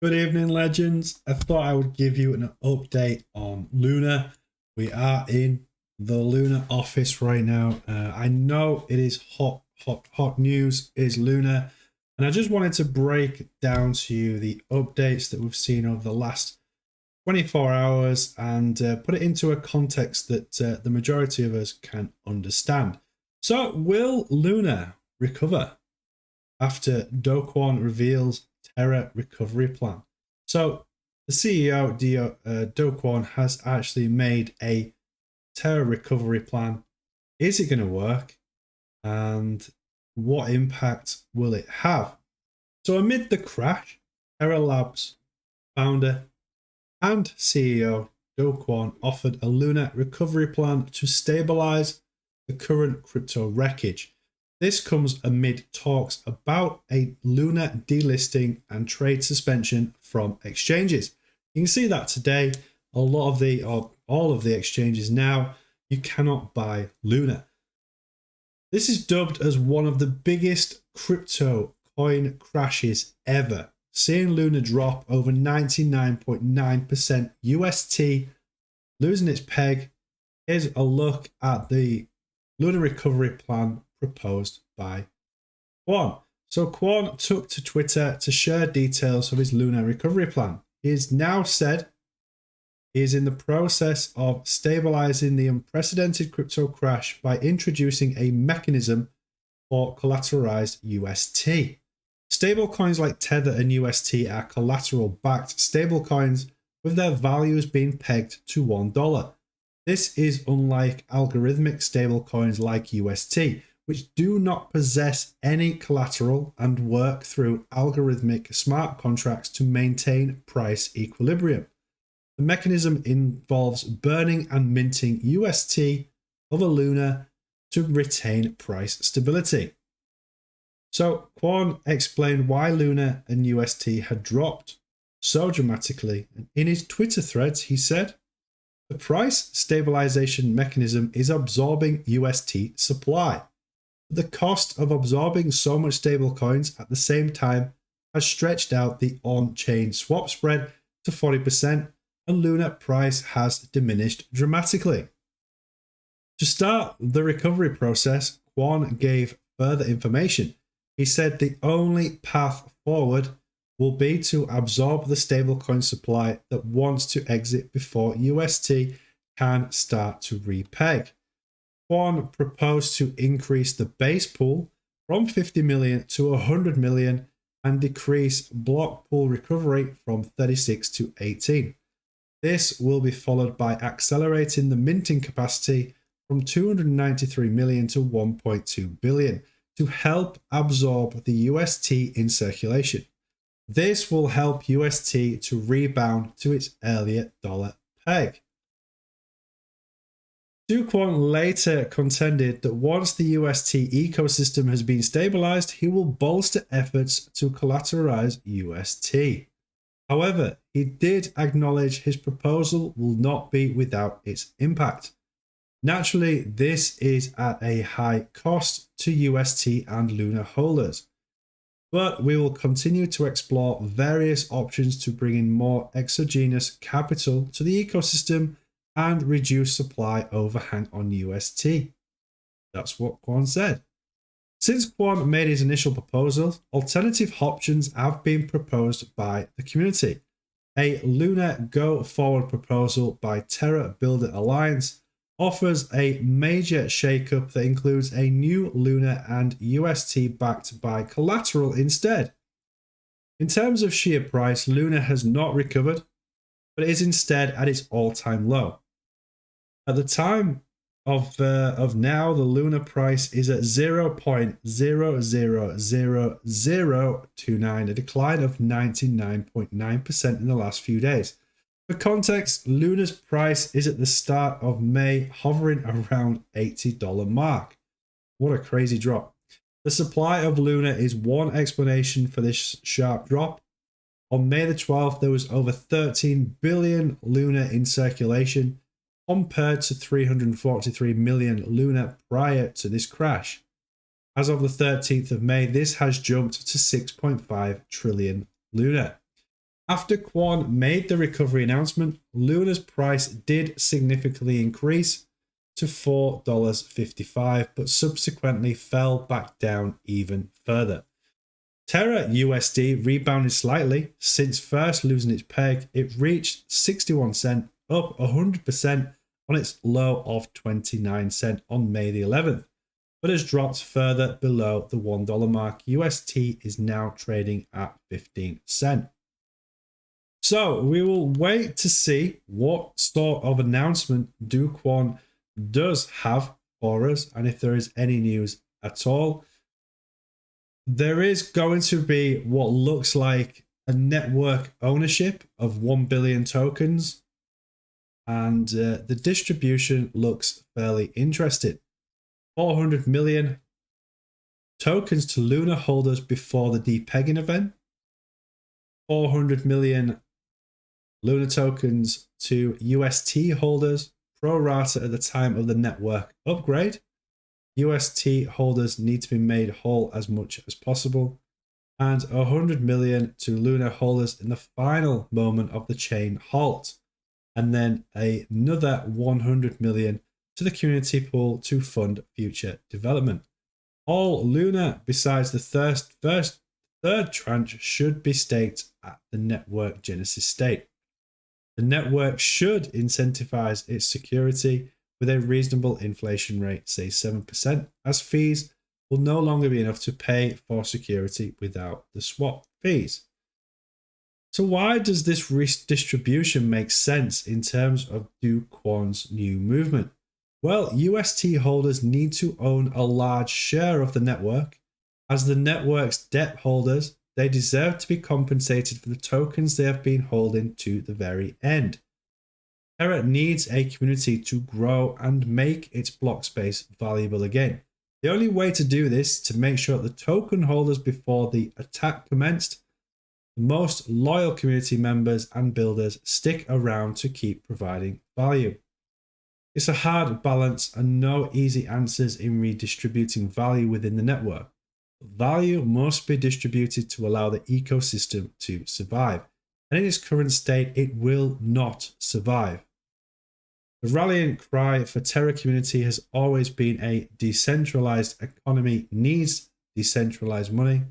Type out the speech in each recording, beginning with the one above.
Good evening, legends. I thought I would give you an update on Lunar. We are in the Lunar office right now. I know it is hot news is Lunar. And I just wanted to break down to you the updates that we've seen over the last 24 hours and put it into a context that the majority of us can understand. So will Lunar recover after Do Kwon reveals Terra recovery plan? So the CEO Do Kwon has actually made a Terra recovery plan. Is it going to work, and what impact will it have? So amid the crash, Terra Labs founder and CEO Do Kwon offered a Lunar recovery plan to stabilize the current crypto wreckage. This comes amid talks about a Lunar delisting and trade suspension from exchanges. You can see that today, a lot of the, or all of the exchanges now, you cannot buy Lunar. This is dubbed as one of the biggest crypto coin crashes ever, seeing Lunar drop over 99.9% UST, losing its peg. Here's a look at the Lunar recovery plan proposed by Kwon. So Kwon took to Twitter to share details of his Lunar recovery plan. He has now said he is in the process of stabilizing the unprecedented crypto crash by introducing a mechanism for collateralized UST. Stablecoins like Tether and UST are collateral-backed stablecoins with their values being pegged to $1. This is unlike algorithmic stablecoins like UST, which do not possess any collateral and work through algorithmic smart contracts to maintain price equilibrium. The mechanism involves burning and minting UST of a Lunar to retain price stability. So Kwon explained why Lunar and UST had dropped so dramatically. And in his Twitter threads, he said, "The price stabilization mechanism is absorbing UST supply. The cost of absorbing so much stablecoins at the same time has stretched out the on-chain swap spread to 40%, and Lunar price has diminished dramatically." To start the recovery process, Kwon gave further information. He said the only path forward will be to absorb the stablecoin supply that wants to exit before UST can start to repeg. Kwon proposed to increase the base pool from 50 million to 100 million and decrease block pool recovery from 36 to 18. This will be followed by accelerating the minting capacity from 293 million to 1.2 billion to help absorb the UST in circulation. This will help UST to rebound to its earlier dollar peg. Do Kwon later contended that once the UST ecosystem has been stabilized, he will bolster efforts to collateralize UST. However, he did acknowledge his proposal will not be without its impact. Naturally, this is at a high cost to UST and Lunar holders, but we will continue to explore various options to bring in more exogenous capital to the ecosystem and reduce supply overhang on UST. That's what Kwon said. Since Kwon made his initial proposals, alternative options have been proposed by the community. A Lunar Go Forward proposal by Terra Builder Alliance offers a major shakeup that includes a new Lunar and UST backed by collateral instead. In terms of sheer price, Lunar has not recovered, but is instead at its all-time low. At the time of now, the Lunar price is at 0.000029, a decline of 99.9% in the last few days. For context, Lunar's price is at the start of May hovering around $80 mark. What a crazy drop. The supply of Lunar is one explanation for this sharp drop. On May the 12th, there was over 13 billion Lunar in circulation, compared to 343 million Lunar prior to this crash. As of the 13th of May, this has jumped to 6.5 trillion Lunar. After Quan made the recovery announcement, Lunar's price did significantly increase to $4.55, but subsequently fell back down even further. Terra USD rebounded slightly since first losing its peg. It reached 61 cents, up 100% on its low of 29 cents on May the 11th, but has dropped further below the $1 mark. UST is now trading at 15 cents. So we will wait to see what sort of announcement Do Kwon does have for us, and if there is any news at all. There is going to be what looks like a network ownership of 1 billion tokens, and the distribution looks fairly interesting. 400 million tokens to Lunar holders before the depegging event, 400 million Lunar tokens to UST holders pro rata at the time of the network upgrade. UST holders need to be made whole as much as possible, and 100 million to Lunar holders in the final moment of the chain halt, and then another 100 million to the community pool to fund future development. All Lunar besides the third tranche should be staked at the network genesis state. The network should incentivize its security with a reasonable inflation rate, say 7%, as fees will no longer be enough to pay for security without the swap fees. So why does this redistribution make sense in terms of Do Kwon's new movement? Well, UST holders need to own a large share of the network. As the network's debt holders, they deserve to be compensated for the tokens they have been holding to the very end. Terra needs a community to grow and make its block space valuable again. The only way to do this is to make sure that the token holders before the attack commenced, the most loyal community members and builders, stick around to keep providing value. It's a hard balance and no easy answers in redistributing value within the network. Value must be distributed to allow the ecosystem to survive, and in its current state, it will not survive. The rallying cry for Terra community has always been a decentralized economy needs decentralized money.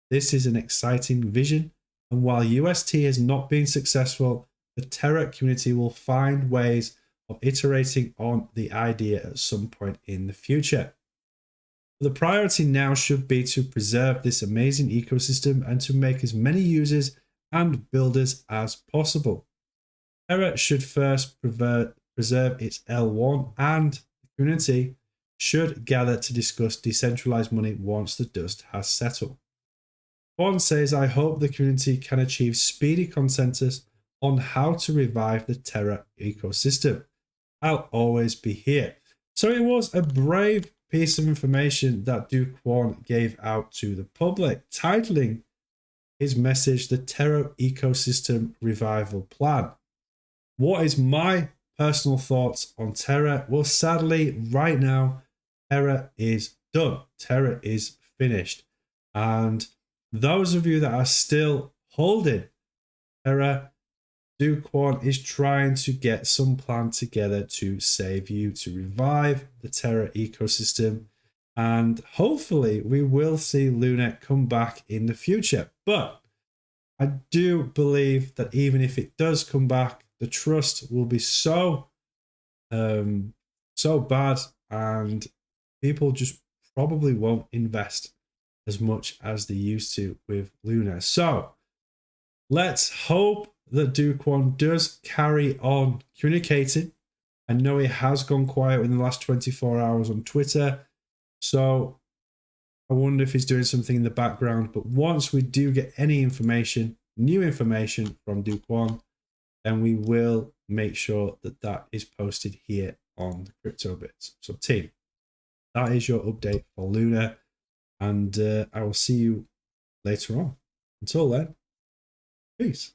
This is an exciting vision, and while UST has not been successful, the Terra community will find ways of iterating on the idea at some point in the future. The priority now should be to preserve this amazing ecosystem and to make as many users and builders as possible. Terra should first preserve its L1, and the community should gather to discuss decentralized money once the dust has settled. One says, I hope the community can achieve speedy consensus on how to revive the Terra ecosystem. I'll always be here. So it was a brave piece of information that Do Kwon gave out to the public, titling his message the Terra Ecosystem Revival Plan. What is my personal thoughts on Terra? Well, sadly, right now, Terra is done. Terra is finished. And those of you that are still holding Terra, Do Kwon is trying to get some plan together to save you, to revive the Terra ecosystem, and hopefully we will see Lunar come back in the future. But I do believe that even if it does come back, the trust will be so bad, and people just probably won't invest as much as they used to with Lunar. So let's hope that Do Kwon does carry on communicating. I know he has gone quiet in the last 24 hours on Twitter, so I wonder if he's doing something in the background. But once we do get any information, new information from Do Kwon, then we will make sure that that is posted here on the CryptoBits. So team, that is your update for Lunar, and I will see you later on. Until then, peace.